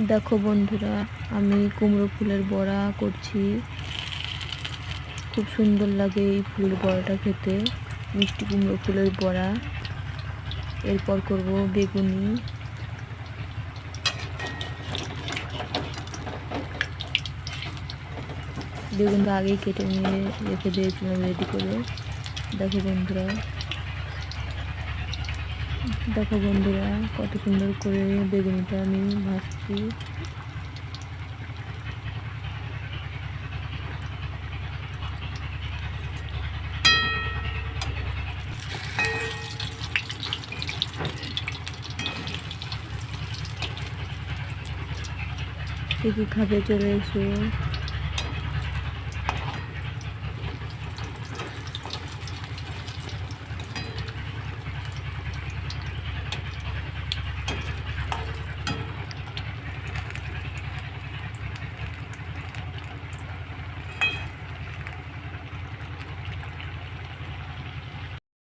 দেখো বন্ধুরা, আমি কুমড়ো ফুলের বড়া করছি। খুব সুন্দর লাগে এই ফুলের বড়াটা খেতে, মিষ্টি কুমড়ো ফুলের বড়া। এরপর করব বেগুনি। বেগুনটা আগেই কেটে নিয়ে রেখে দিয়েছিলাম রেডি করে। দেখো বন্ধুরা, কত সুন্দর করে বেগুনিটা আমি ভাজছি। কে কি খাবে চলে এসো।